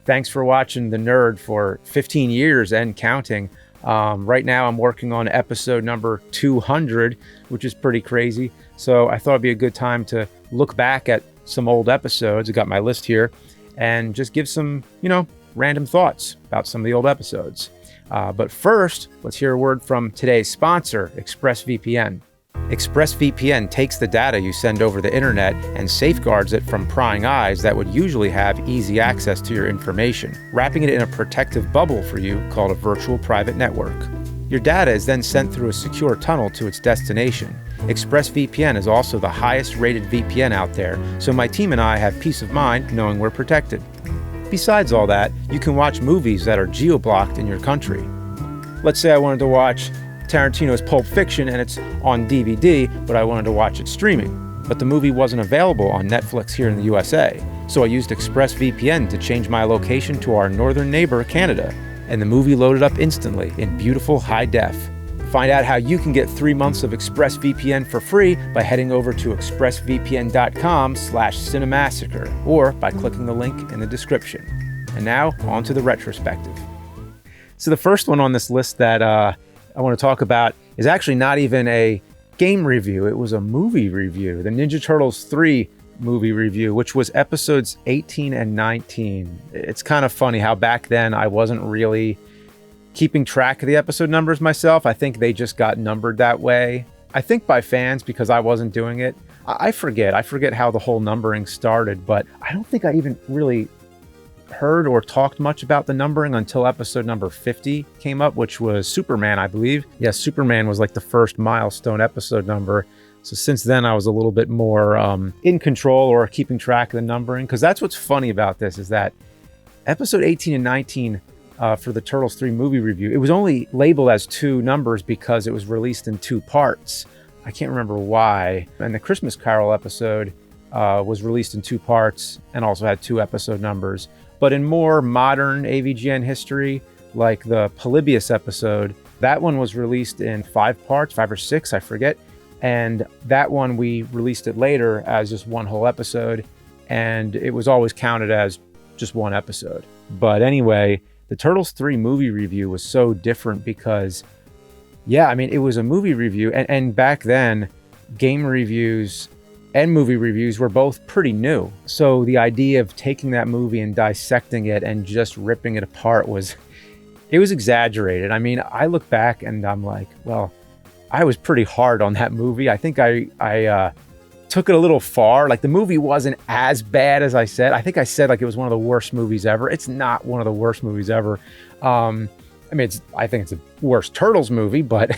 Thanks for watching The Nerd for 15 years and counting. Right now I'm working on episode number 200, which is pretty crazy. So I thought it'd be a good time to look back at some old episodes. I got my list here and just give some, random thoughts about some of the old episodes. But first, let's hear a word from today's sponsor, ExpressVPN. ExpressVPN takes the data you send over the internet and safeguards it from prying eyes that would usually have easy access to your information, wrapping it in a protective bubble for you called a virtual private network. Your data is then sent through a secure tunnel to its destination. ExpressVPN is also the highest rated VPN out there, so my team and I have peace of mind knowing we're protected. Besides all that, you can watch movies that are geo-blocked in your country. Let's say I wanted to watch Tarantino's Pulp Fiction and it's on DVD, but I wanted to watch it streaming. But the movie wasn't available on Netflix here in the USA, so I used ExpressVPN to change my location to our northern neighbor, Canada, and the movie loaded up instantly in beautiful high def. Find out how you can get 3 months of ExpressVPN for free by heading over to expressvpn.com/Cinemassacre or by clicking the link in the description. And now, on to the retrospective. So the first one on this list that I want to talk about is actually not even a game review. It was a movie review, the Ninja Turtles 3 movie review, which was episodes 18 and 19. It's kind of funny how back then I wasn't really keeping track of the episode numbers myself. I think they just got numbered that way. I think by fans because I wasn't doing it. I forget how the whole numbering started, but I don't think I even really heard or talked much about the numbering until episode number 50 came up, which was Superman, I believe. Yes, Superman was like the first milestone episode number. So since then I was a little bit more in control or keeping track of the numbering, because that's what's funny about this is that episode 18 and 19 for the Turtles 3 movie review, it was only labeled as 2 numbers because it was released in 2 parts. I can't remember why. And the Christmas Carol episode was released in 2 parts and also had 2 episode numbers. But in more modern AVGN history, like the Polybius episode, that one was released in 5 parts, 5 or 6, I forget. And that one, we released it later as just one whole episode. And it was always counted as just one episode. But anyway, the Turtles 3 movie review was so different because, it was a movie review. And back then, game reviews and movie reviews were both pretty new. So the idea of taking that movie and dissecting it and just ripping it apart was exaggerated. I look back and I'm like, well, I was pretty hard on that movie. I think I took it a little far. Like the movie wasn't as bad as I said. I think I said like it was one of the worst movies ever. It's not one of the worst movies ever. I think it's the worst Turtles movie, but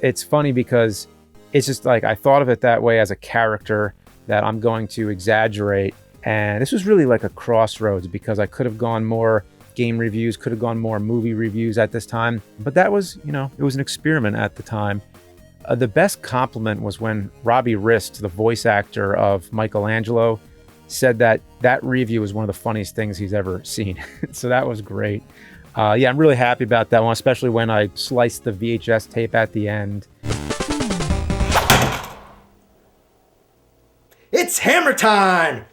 it's funny because it's just like I thought of it that way as a character that I'm going to exaggerate. And this was really like a crossroads because I could have gone more game reviews, could have gone more movie reviews at this time. But that was, it was an experiment at the time. The best compliment was when Robbie Rist, the voice actor of Michelangelo, said that review was one of the funniest things he's ever seen. So that was great. I'm really happy about that one, especially when I sliced the VHS tape at the end. It's hammer time!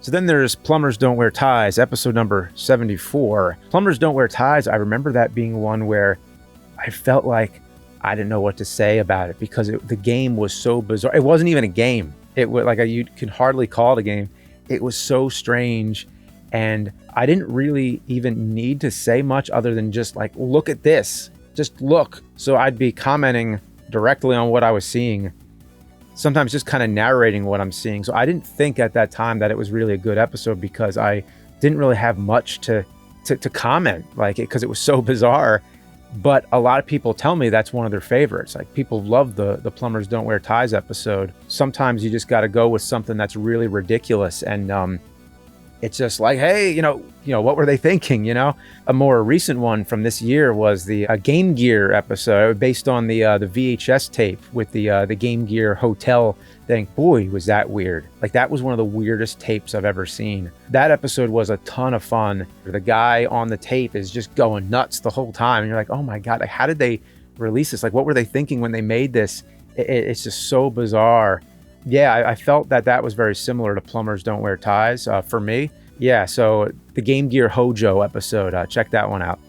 So then there's Plumbers Don't Wear Ties, episode number 74. Plumbers Don't Wear Ties, I remember that being one where I felt like I didn't know what to say about it because the game was so bizarre. It wasn't even a game. It was like you could hardly call it a game. It was so strange. And I didn't really even need to say much other than just like, look at this. Just look. So I'd be commenting directly on what I was seeing. Sometimes just kind of narrating what I'm seeing. So I didn't think at that time that it was really a good episode because I didn't really have much to comment, like because it was so bizarre. But a lot of people tell me that's one of their favorites. Like people love the Plumbers Don't Wear Ties episode. Sometimes you just got to go with something that's really ridiculous and it's just like, hey, what were they thinking? A more recent one from this year was the Game Gear episode based on the VHS tape with the Game Gear hotel thing. Boy, was that weird. Like that was one of the weirdest tapes I've ever seen. That episode was a ton of fun. The guy on the tape is just going nuts the whole time. And you're like, oh my God, like, how did they release this? Like, what were they thinking when they made this? It's just so bizarre. Yeah, I felt that was very similar to Plumbers Don't Wear Ties for me. Yeah, so the Game Gear Hojo episode, check that one out.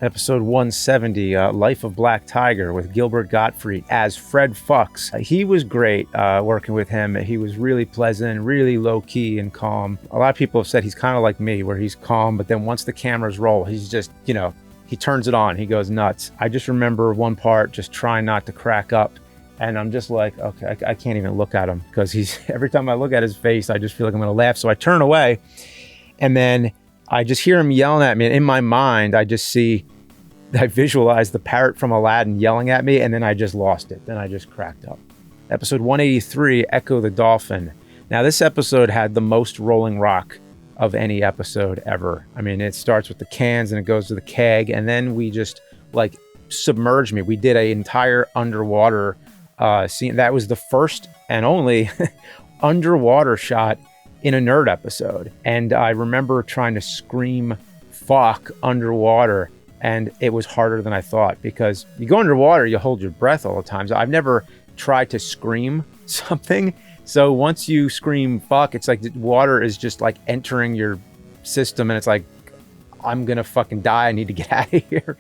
Episode 170, Life of Black Tiger with Gilbert Gottfried as Fred Fuchs. He was great working with him. He was really pleasant, really low-key and calm. A lot of people have said he's kind of like me, where he's calm, but then once the cameras roll, he's just, he turns it on. He goes nuts. I just remember one part just trying not to crack up. And I'm just like, okay, I can't even look at him because every time I look at his face, I just feel like I'm going to laugh. So I turn away and then I just hear him yelling at me. And in my mind, I visualize the parrot from Aladdin yelling at me, and then I just lost it. Then I just cracked up. Episode 183, Echo the Dolphin. Now, this episode had the most rolling rock of any episode ever. I mean, it starts with the cans and it goes to the keg, and then we just submerged me. We did an entire underwater scene. That was the first and only underwater shot in a nerd episode. And I remember trying to scream fuck underwater. And it was harder than I thought because you go underwater, you hold your breath all the time. So I've never tried to scream something. So once you scream fuck, it's like the water is just like entering your system and it's like, I'm gonna fucking die. I need to get out of here.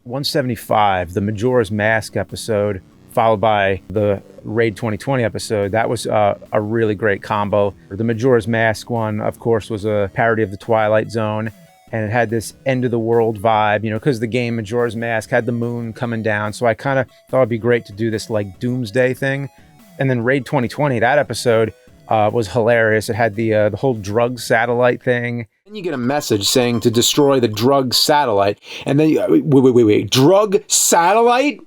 (175), the Majora's Mask episode, followed by the Raid 2020 episode. That was a really great combo. The Majora's Mask one, of course, was a parody of the Twilight Zone, and it had this end of the world vibe, because the game Majora's Mask had the moon coming down. So I kind of thought it'd be great to do this like doomsday thing. And then Raid 2020, that episode was hilarious. It had the whole drug satellite thing. Then you get a message saying to destroy the drug satellite. And then, wait. Drug satellite?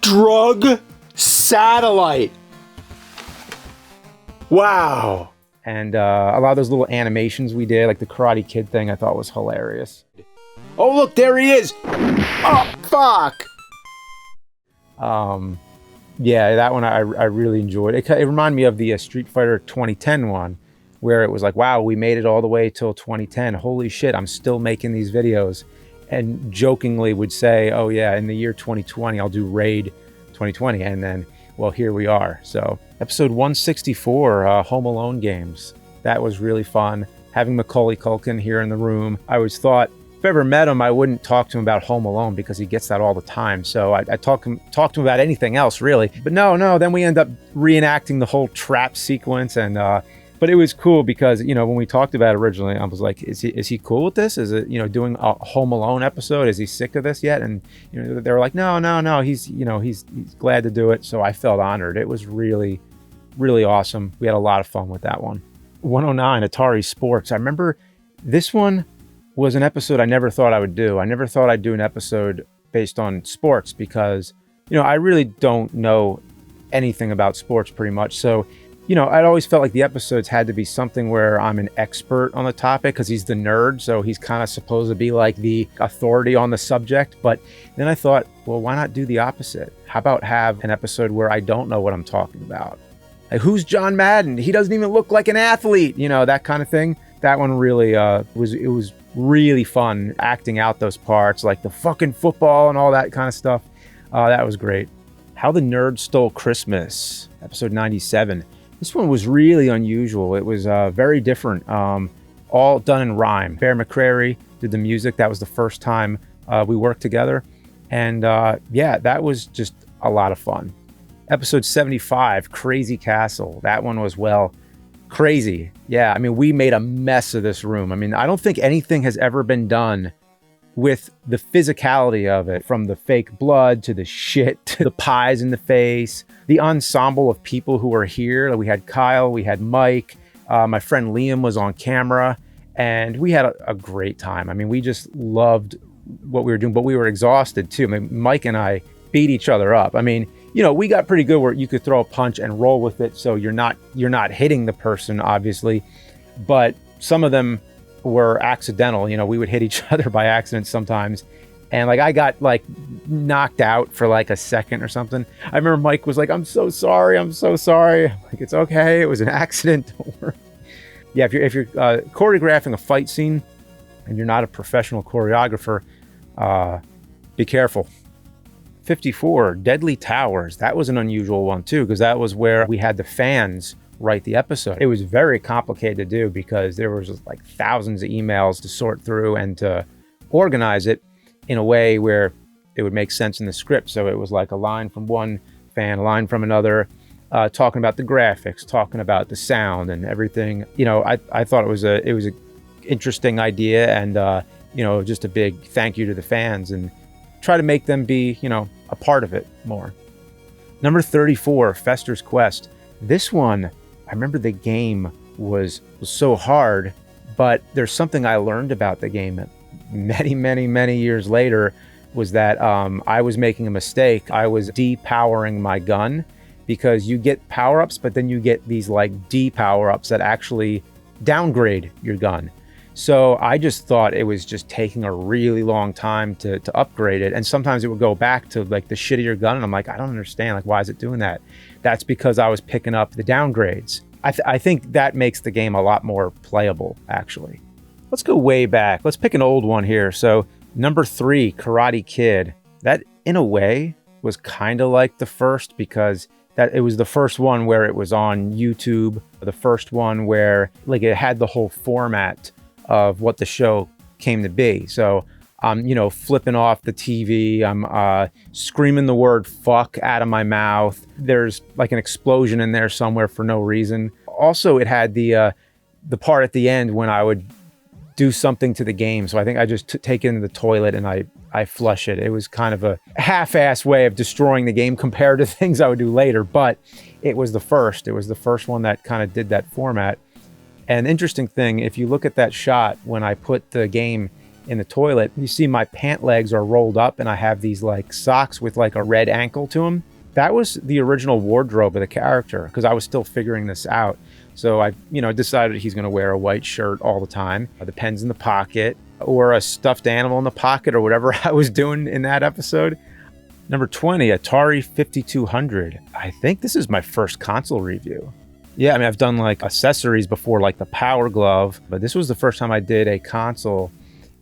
Drug satellite. Wow. And a lot of those little animations we did, like the Karate Kid thing, I thought was hilarious. Oh, look, there he is. Oh, fuck. Yeah, that one I really enjoyed. It reminded me of the Street Fighter 2010 one, where it was like, wow, we made it all the way till 2010. Holy shit, I'm still making these videos. And jokingly would say, oh yeah, in the year 2020, I'll do Raid 2020. And then, well, here we are. So episode 164, Home Alone games. That was really fun. Having Macaulay Culkin here in the room. I always thought, if I ever met him, I wouldn't talk to him about Home Alone because he gets that all the time. So I talk to him about anything else, really. But no, then we end up reenacting the whole trap sequence. And but it was cool because, when we talked about it originally, I was like, is he cool with this? Is it, doing a Home Alone episode? Is he sick of this yet? And, they were like, no, he's glad to do it. So I felt honored. It was really, really awesome. We had a lot of fun with that one. 109, Atari Sports. I remember this one was an episode I never thought I would do. I never thought I'd do an episode based on sports because, I really don't know anything about sports pretty much. So, I'd always felt like the episodes had to be something where I'm an expert on the topic because he's the nerd. So he's kind of supposed to be like the authority on the subject. But then I thought, well, why not do the opposite? How about have an episode where I don't know what I'm talking about? Like, who's John Madden? He doesn't even look like an athlete, that kind of thing. That one really was really fun acting out those parts, like the fucking football and all that kind of stuff. That was great. How the Nerd Stole Christmas, episode 97. This one was really unusual. It was very different, all done in rhyme. Bear McCrary did the music. That was the first time we worked together. And yeah, that was just a lot of fun. Episode 75, Crazy Castle. That one was, well, crazy. Yeah, I mean, we made a mess of this room. I mean, I don't think anything has ever been done with the physicality of it, from the fake blood to the shit to the pies in the face, the ensemble of people who were here. We had Kyle, we had Mike, my friend Liam was on camera, and we had a great time. I mean, we just loved what we were doing, but we were exhausted too. I mean, Mike and I beat each other up. I mean, we got pretty good where you could throw a punch and roll with it, so you're not hitting the person, obviously, but some of them were accidental. We would hit each other by accident sometimes, and like I got like knocked out for like a second or something. I remember Mike was like, I'm so sorry. I'm like, it's okay, it was an accident, don't worry. Yeah, if you're choreographing a fight scene and you're not a professional choreographer, be careful. 54, Deadly Towers. That was an unusual one too, because that was where we had the fans write the episode. It was very complicated to do because there was like thousands of emails to sort through and to organize it in a way where it would make sense in the script. So it was like a line from one fan, a line from another, talking about the graphics, talking about the sound and everything. You know, I thought it was a interesting idea, and you know, just a big thank you to the fans, and try to make them be, you know, a part of it more. Number 34, Fester's Quest. This one, I remember the game was so hard, but there's something I learned about the game many years later, was that I was making a mistake. I was depowering my gun, because you get power-ups, but then you get these like de-power-ups that actually downgrade your gun. So I just thought it was just taking a really long time to upgrade it. And sometimes it would go back to like the shittier gun. And I'm like, I don't understand. Like, why is it doing that? That's because I was picking up the downgrades. I think that makes the game a lot more playable, actually. Let's go way back. Let's pick an old one here. So number 3, Karate Kid. That, in a way, was kind of like the first, because that it was the first one where it was on YouTube. The first one where like it had the whole format of what the show came to be. So I'm, you know, flipping off the TV. I'm screaming the word fuck out of my mouth. There's like an explosion in there somewhere for no reason. Also, it had the part at the end when I would do something to the game. So I think I just take it into the toilet and I flush it. It was kind of a half-ass way of destroying the game compared to things I would do later, but it was the first. It was the first one that kind of did that format. And interesting thing, if you look at that shot, when I put the game in the toilet, you see my pant legs are rolled up and I have these like socks with like a red ankle to them. That was the original wardrobe of the character, because I was still figuring this out. So I, you know, decided he's going to wear a white shirt all the time, the pen's in the pocket, or a stuffed animal in the pocket, or whatever I was doing in that episode. Number 20, Atari 5200. I think this is my first console review. Yeah, I mean, I've done like accessories before, like the Power Glove, but this was the first time I did a console,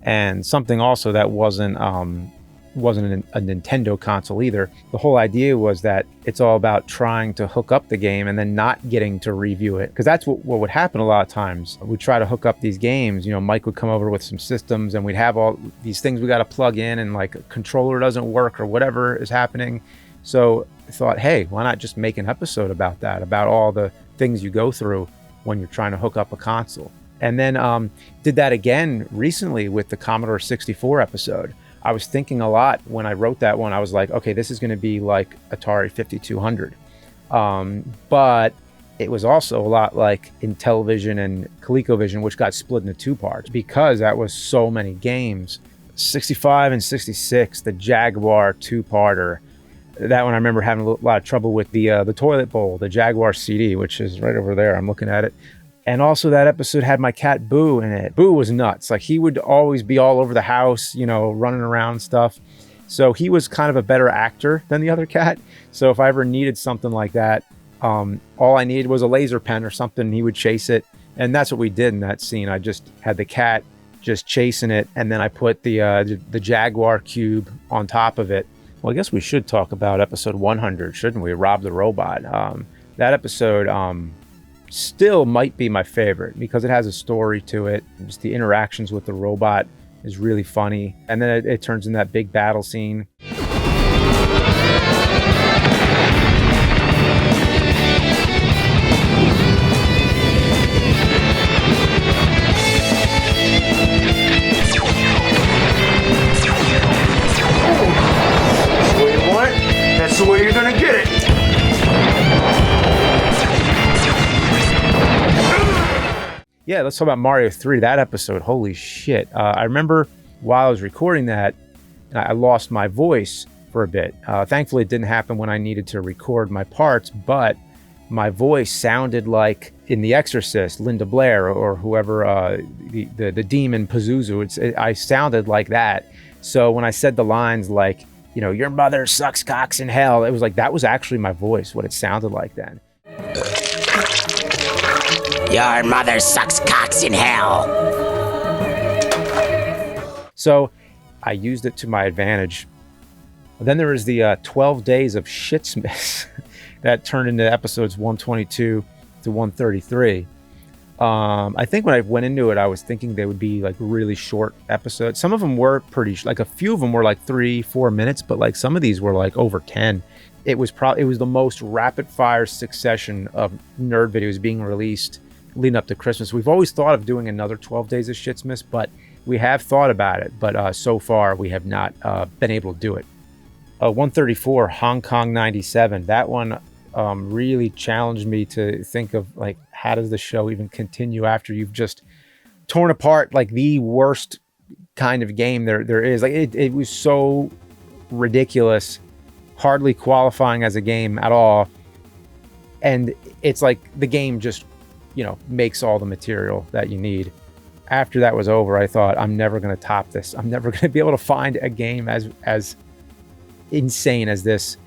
and something also that wasn't a Nintendo console either. The whole idea was that it's all about trying to hook up the game and then not getting to review it, because that's what would happen a lot of times. We'd try to hook up these games, you know, Mike would come over with some systems and we'd have all these things we got to plug in, and like a controller doesn't work or whatever is happening. So I thought, hey, why not just make an episode about that, about all the things you go through when you're trying to hook up a console. And then did that again recently with the Commodore 64 episode. I was thinking a lot when I wrote that one. I was like, okay, this is going to be like Atari 5200. But it was also a lot like Intellivision and ColecoVision, which got split into 2 parts because that was so many games. 65 and 66, the Jaguar 2-parter. That one I remember having a lot of trouble with the toilet bowl, the Jaguar CD, which is right over there. I'm looking at it. And also that episode had my cat Boo in it. Boo was nuts. Like, he would always be all over the house, you know, running around and stuff. So he was kind of a better actor than the other cat. So if I ever needed something like that, all I needed was a laser pen or something, and he would chase it. And that's what we did in that scene. I just had the cat just chasing it, and then I put the Jaguar cube on top of it. Well, I guess we should talk about episode 100, shouldn't we? Rob the Robot. That episode still might be my favorite because it has a story to it. Just the interactions with the robot is really funny. And then it turns in that big battle scene. That's the way you're gonna get it. Yeah, let's talk about Mario 3, that episode. Holy shit. I remember while I was recording that, I lost my voice for a bit. Thankfully, it didn't happen when I needed to record my parts, but my voice sounded like in The Exorcist, Linda Blair, or whoever, the demon Pazuzu. I sounded like that. So when I said the lines like, you know, your mother sucks cocks in hell, it was like, that was actually my voice, what it sounded like then. Your mother sucks cocks in hell. So I used it to my advantage. Then there was the 12 days of SHITSMITHS that turned into episodes 122 to 133. I think when I went into it, I was thinking they would be like really short episodes. Some of them were pretty, like a few of them were like 3-4 minutes, but like some of these were like over 10. It was the most rapid fire succession of nerd videos being released leading up to Christmas. We've always thought of doing another 12 days of SHITSMITHS, but we have thought about it. But so far we have not been able to do it. 134, Hong Kong 97. That one really challenged me to think of like, how does the show even continue after you've just torn apart like the worst kind of game there is. Like it was so ridiculous, hardly qualifying as a game at all. And it's like the game just, makes all the material that you need. After that was over, I thought, I'm never going to top this. I'm never going to be able to find a game as insane as this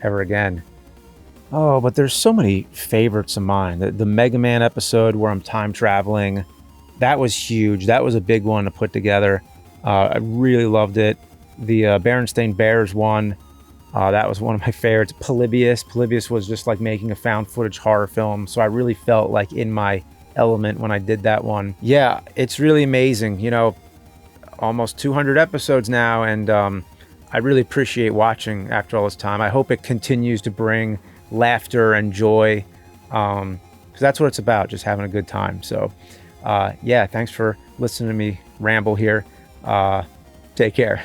ever again. Oh, but there's so many favorites of mine. The Mega Man episode where I'm time traveling, that was huge. That was a big one to put together. I really loved it. The Berenstain Bears one, that was one of my favorites. Polybius. Polybius was just like making a found footage horror film. So I really felt like in my element when I did that one. Yeah, it's really amazing. Almost 200 episodes now. And I really appreciate watching after all this time. I hope it continues to bring laughter and joy, because that's what it's about, just having a good time. So yeah, thanks for listening to me ramble here. Take care.